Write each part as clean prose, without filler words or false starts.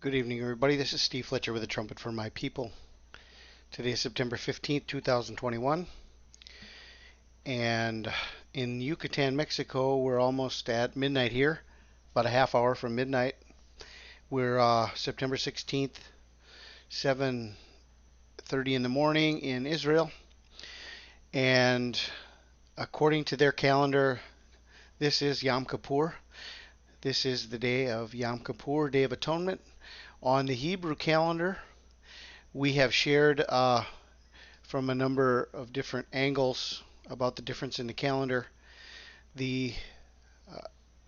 Good evening, everybody. This is Steve Fletcher with a trumpet for my people. Today is September 15th, 2021. And in Yucatan, Mexico, we're almost at midnight here, about a half hour from midnight. We're September 16th, 7:30 in the morning in Israel. And according to their calendar, this is Yom Kippur. This is the day of Yom Kippur, Day of Atonement. On the Hebrew calendar, we have shared from a number of different angles about the difference in the calendar. The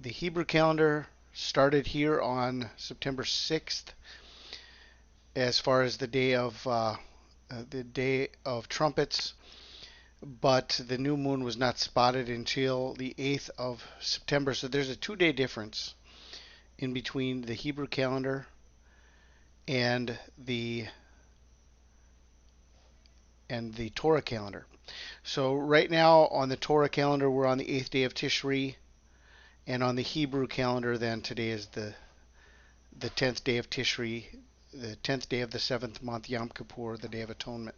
Hebrew calendar started here on September 6th, as far as the Day of Trumpets, but the new moon was not spotted until the 8th of September. So there's a 2-day difference in between the Hebrew calendar and the Torah calendar. So right now on the Torah calendar we're on the 8th day of Tishri, and on the Hebrew calendar then today is the 10th day of Tishri, the 10th day of the 7th month, Yom Kippur, the Day of Atonement.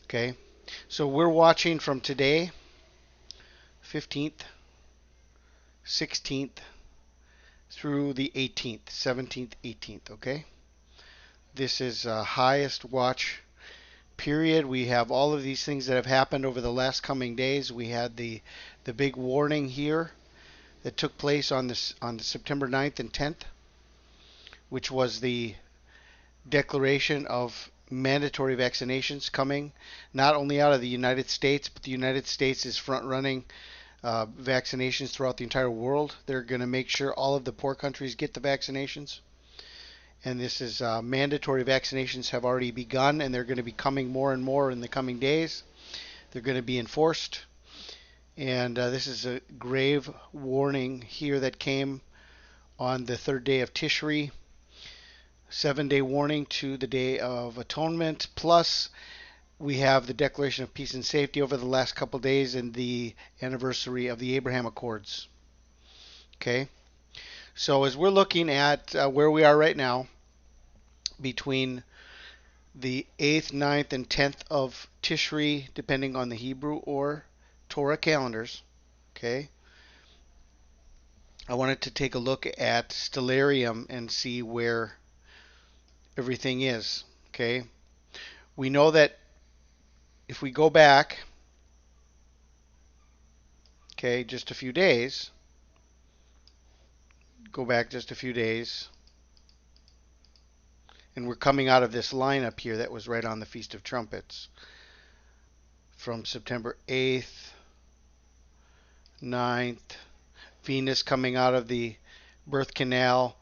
Okay, so we're watching from today, 15th, 16th through the 18th, 17th, 18th. Okay, this is highest watch period. We have all of these things that have happened over the last coming days. We had the big warning here that took place on the September 9th and 10th, which was the declaration of mandatory vaccinations coming not only out of the United States, but the United States is front running vaccinations throughout the entire world. They're going to make sure all of the poor countries get the vaccinations. And this is mandatory vaccinations have already begun, and they're going to be coming more and more in the coming days. They're going to be enforced. And this is a grave warning here that came on the 3rd day of Tishri. 7-day warning to the Day of Atonement. Plus, we have the Declaration of Peace and Safety over the last couple of days and the anniversary of the Abraham Accords. Okay. So as we're looking at where we are right now, between the 8th, 9th, and 10th of Tishri, depending on the Hebrew or Torah calendars, okay, I wanted to take a look at Stellarium and see where everything is. Okay, we know that if we go back, okay, just a few days, and we're coming out of this lineup here that was right on the Feast of Trumpets from September 8th, 9th, Venus coming out of the birth canal,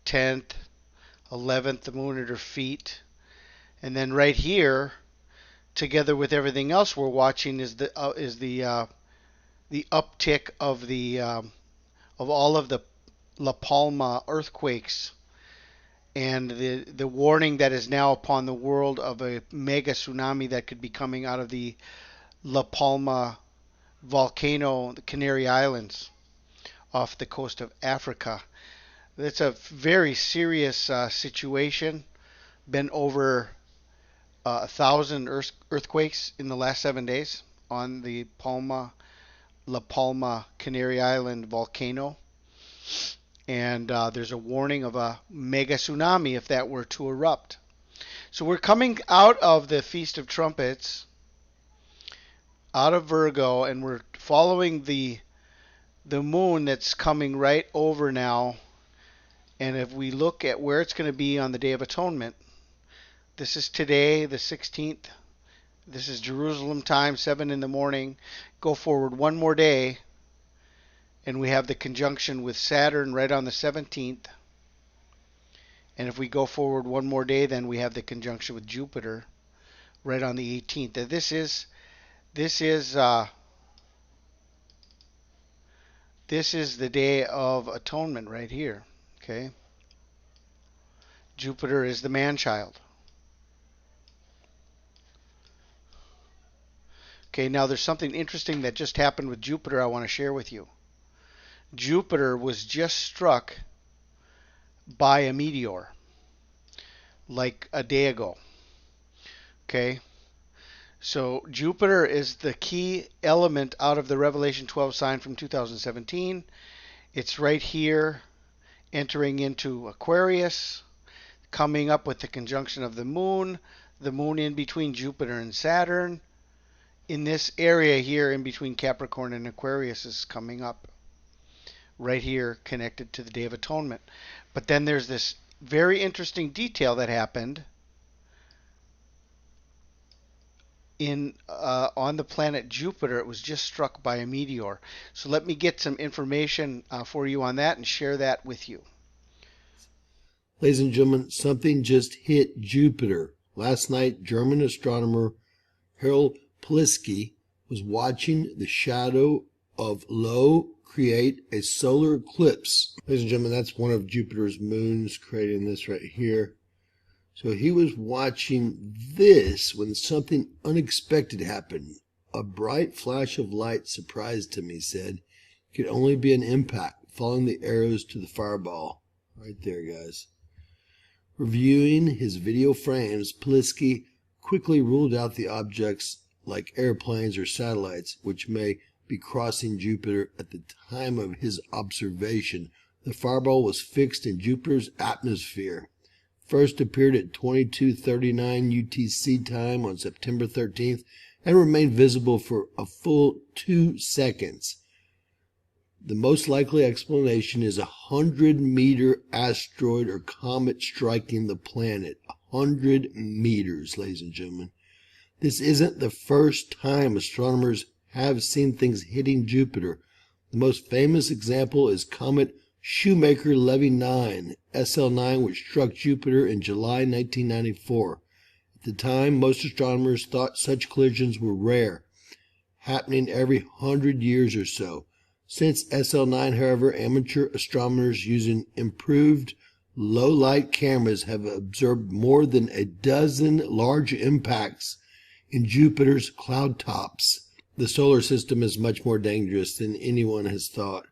10th, 11th, the moon at her feet, and then right here, together with everything else we're watching, is the uptick of all of the La Palma earthquakes, and the warning that is now upon the world of a Mega-Tsunami that could be coming out of the La Palma volcano, the Canary Islands, off the coast of Africa. It's a very serious situation. Been over 1,000 earthquakes in the last 7 days on the La Palma Canary Island volcano. And there's a warning of a Mega-Tsunami if that were to erupt. So we're coming out of the Feast of Trumpets, out of Virgo, and we're following the moon that's coming right over now. And if we look at where it's going to be on the Day of Atonement, this is today, the 16th. This is Jerusalem time, 7 in the morning. Go forward one more day, and we have the conjunction with Saturn right on the 17th. And if we go forward one more day, then we have the conjunction with Jupiter right on the 18th. And this is the Day of Atonement right here. Okay. Jupiter is the man-child. Okay, now there's something interesting that just happened with Jupiter I want to share with you. Jupiter was just struck by a meteor. like a day ago. Okay, so Jupiter is the key element out of the Revelation 12 sign from 2017. It's right here entering into Aquarius, coming up with the conjunction of the moon in between Jupiter and Saturn. In this area here in between Capricorn and Aquarius is coming up right here, connected to the Day of Atonement. But then there's this very interesting detail that happened on the planet Jupiter. It was just struck by a meteor. So let me get some information for you on that and share that with you. Ladies and gentlemen, something just hit Jupiter. Last night, German astronomer Harold Plisky was watching the shadow of Lo create a solar eclipse. Ladies and gentlemen, that's one of Jupiter's moons creating this right here. So he was watching this when something unexpected happened. A bright flash of light surprised him, he said. It could only be an impact, following the arrows to the fireball. Right there, guys. Reviewing his video frames, Plisky quickly ruled out the objects like airplanes or satellites, which may be crossing Jupiter at the time of his observation. The fireball was fixed in Jupiter's atmosphere. First appeared at 22:39 UTC time on September 13th and remained visible for a full 2 seconds. The most likely explanation is a 100-meter asteroid or comet striking the planet. 100 meters, ladies and gentlemen. This isn't the first time astronomers have seen things hitting Jupiter. The most famous example is comet Shoemaker-Levy 9, SL9, which struck Jupiter in July 1994. At the time, most astronomers thought such collisions were rare, happening every 100 years or so. Since SL9, however, amateur astronomers using improved low-light cameras have observed more than a dozen large impacts in Jupiter's cloud tops. The solar system is much more dangerous than anyone has thought.